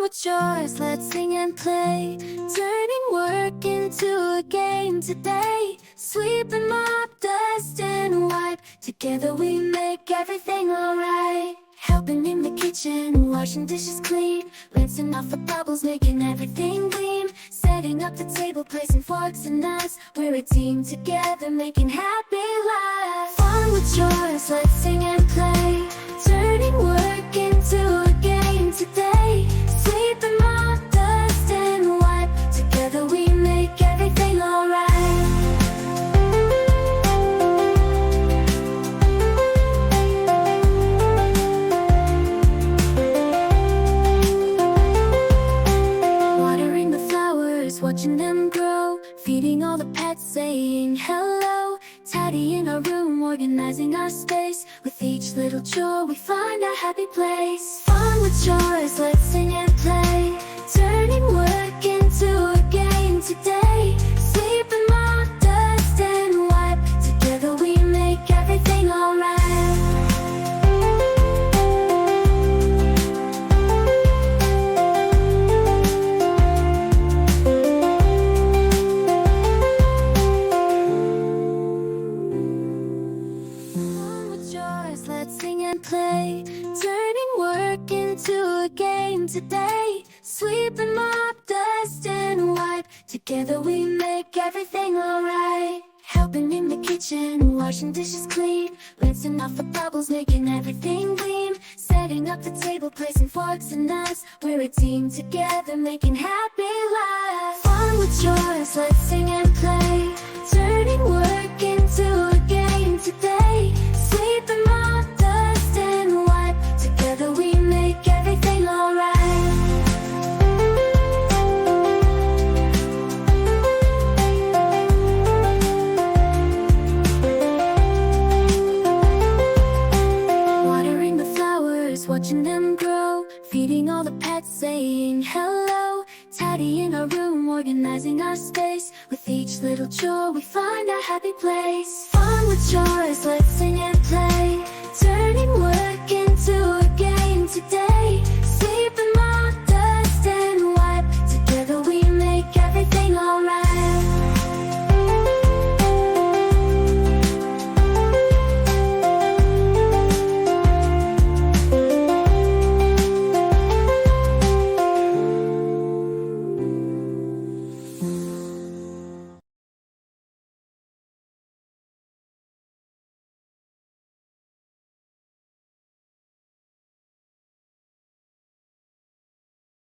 with chores, let's sing and play. Turning work into a game today. Sweep and mop, dust and wipe. Together we make everything alright. Helping in the kitchen, washing dishes clean. Rinsing off the bubbles, making everything gleam. Setting up the table, placing forks and knives. We're a team together, making happy lives. Fun with chores, let's sing and play. Turning work into a game today. Sweep and mop, dust and wipe. Together we make everything alright. Watering the flowers, watching them grow. Feeding all the pets, saying hello. Tidying our room, organizing our space. With each little chore we find a happy place. Fun with chores, let's sing and play. Turning work into a game today. Sweep and mop, dust and wipe. Together we make everything alright. Let's sing and play. Turning work into a game today. Sweep and mop, dust and wipe. Together we make everything alright. Helping in the kitchen, washing dishes clean. Rinsing off the bubbles, making everything gleam. Setting up the table, placing forks and knives. We're a team together, making happy lives. Fun with chores, let's sing and play. Turning work into a game today. Sweep and mop, dust and wipe. Together we make everything alright. Watering the flowers, watching them grow. Feeding all the pets, saying hello. Tidying our room, organizing our space. With each little chore we find a happy place. Fun with chores, let's sing and play. Turning work into a game today.